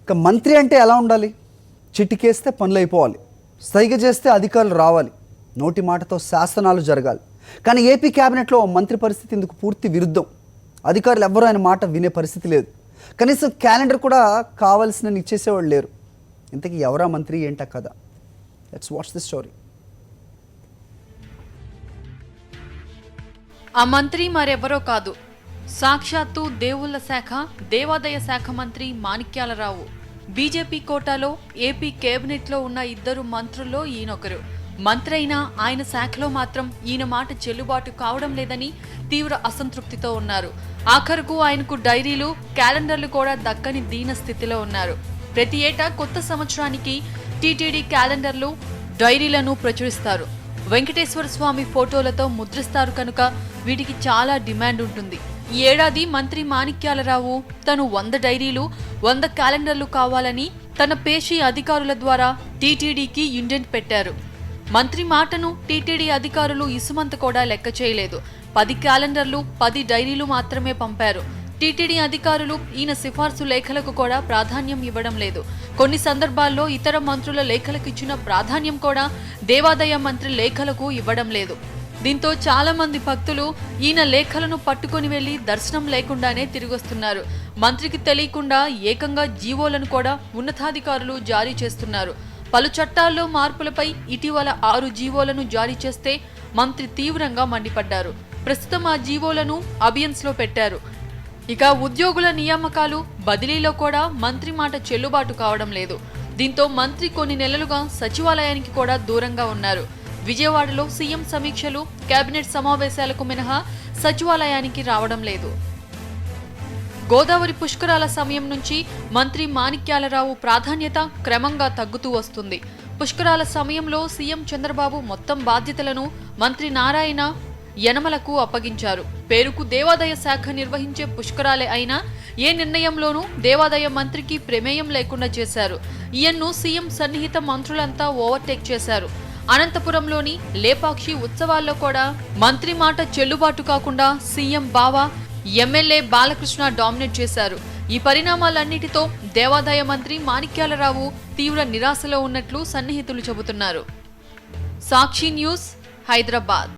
ఇక మంత్రి అంటే ఎలా ఉండాలి? చిటికేస్తే పనులు అయిపోవాలి, సైగ చేస్తే అధికారులు రావాలి, నోటి మాటతో శాసనాలు జరగాలి. కానీ ఏపీ క్యాబినెట్లో మంత్రి పరిస్థితి ఇందుకు పూర్తి విరుద్ధం. అధికారులు ఎవ్వరూ ఆయన మాట వినే పరిస్థితి లేదు. కనీసం క్యాలెండర్ కూడా కావాల్సిన ఇచ్చేసేవాళ్ళు లేరు. ఇంతకీ ఎవరా మంత్రి ఏంటా కదా? Let's watch the story. ఆ మంత్రి మరెవరో కాదు, సాక్షాత్తు దేవుళ్ల శాఖ దేవాదాయ శాఖ మంత్రి మాణిక్యాలరావు. బీజేపీ కోటాలో ఏపీ కేబినెట్లో ఉన్న ఇద్దరు మంత్రుల్లో ఈయనొకరు. మంత్రి అయినా ఆయన శాఖలో మాత్రం ఈయన మాట చెల్లుబాటు కావడం లేదని తీవ్ర అసంతృప్తితో ఉన్నారు. ఆఖరుకు ఆయనకు డైరీలు, క్యాలెండర్లు కూడా దక్కని దీన స్థితిలో ఉన్నారు. ప్రతి ఏటా కొత్త సంవత్సరానికి టీటీడీ క్యాలెండర్లు, డైరీలను ప్రచురిస్తారు. వెంకటేశ్వర స్వామి ఫోటోలతో ముద్రిస్తారు కనుక వీటికి చాలా డిమాండ్ ఉంటుంది. ఈ ఏడాది మంత్రి మాణిక్యాలరావు తను 100 డైరీలు, 100 క్యాలెండర్లు కావాలని తన పేషీ అధికారుల ద్వారా టీటీడీకి ఇండెంట్ పెట్టారు. మంత్రి మాటను టీటీడీ అధికారులు ఇసుమంత కూడా లెక్క చేయలేదు. 10 క్యాలెండర్లు, 10 డైరీలు మాత్రమే పంపారు. టీటీడీ అధికారులు ఈయన సిఫార్సు లేఖలకు కూడా ప్రాధాన్యం ఇవ్వడం లేదు. కొన్ని సందర్భాల్లో ఇతర మంత్రుల లేఖలకు ఇచ్చిన ప్రాధాన్యం కూడా దేవాదాయ మంత్రి లేఖలకు ఇవ్వడం లేదు. దీంతో చాలా మంది భక్తులు ఈయన లేఖలను పట్టుకొని వెళ్లి దర్శనం లేకుండానే తిరిగొస్తున్నారు. మంత్రికి తెలియకుండా ఏకంగా జీవోలను కూడా ఉన్నతాధికారులు జారీ చేస్తున్నారు. పలు చట్టాల్లో మార్పులపై ఇటీవల 6 జీవోలను జారీ చేస్తే మంత్రి తీవ్రంగా మండిపడ్డారు. ప్రస్తుతం ఆ జీవోలను అబియన్స్ లో పెట్టారు. ఇక ఉద్యోగుల నియామకాలు, బదిలీలో కూడా మంత్రి మాట చెల్లుబాటు కావడం లేదు. దీంతో మంత్రి కొన్ని నెలలుగా సచివాలయానికి కూడా దూరంగా ఉన్నారు. విజయవాడలో సీఎం సమీక్షలు, కేబినెట్ సమావేశాలకు మినహా సచివాలయానికి రావడం లేదు. గోదావరి పుష్కరాల సమయం నుంచి మంత్రి మాణిక్యాలరావు ప్రాధాన్యత క్రమంగా తగ్గుతూ వస్తుంది. పుష్కరాల సమయంలో సీఎం చంద్రబాబు మొత్తం బాధ్యతలను మంత్రి నారాయణ యనమలకు అప్పగించారు. పేరుకు దేవాదాయ శాఖ నిర్వహించే పుష్కరాలే అయినా ఏ నిర్ణయంలోనూ దేవాదాయ మంత్రికి ప్రమేయం లేకుండా చేశారు. ఈయన్ను సీఎం సన్నిహిత మంత్రులంతా ఓవర్టేక్ చేశారు. అనంతపురంలోని లేపాక్షి ఉత్సవాల్లో కూడా మంత్రి మాట చెల్లుబాటు కాకుండా సీఎం బావ, ఎమ్మెల్యే బాలకృష్ణ డామినేట్ చేశారు. ఈ పరిణామాలన్నిటితో దేవాదాయ మంత్రి మాణిక్యాలరావు తీవ్ర నిరాశలో ఉన్నట్లు సన్నిహితులు చెబుతున్నారు. సాక్షి న్యూస్, హైదరాబాద్.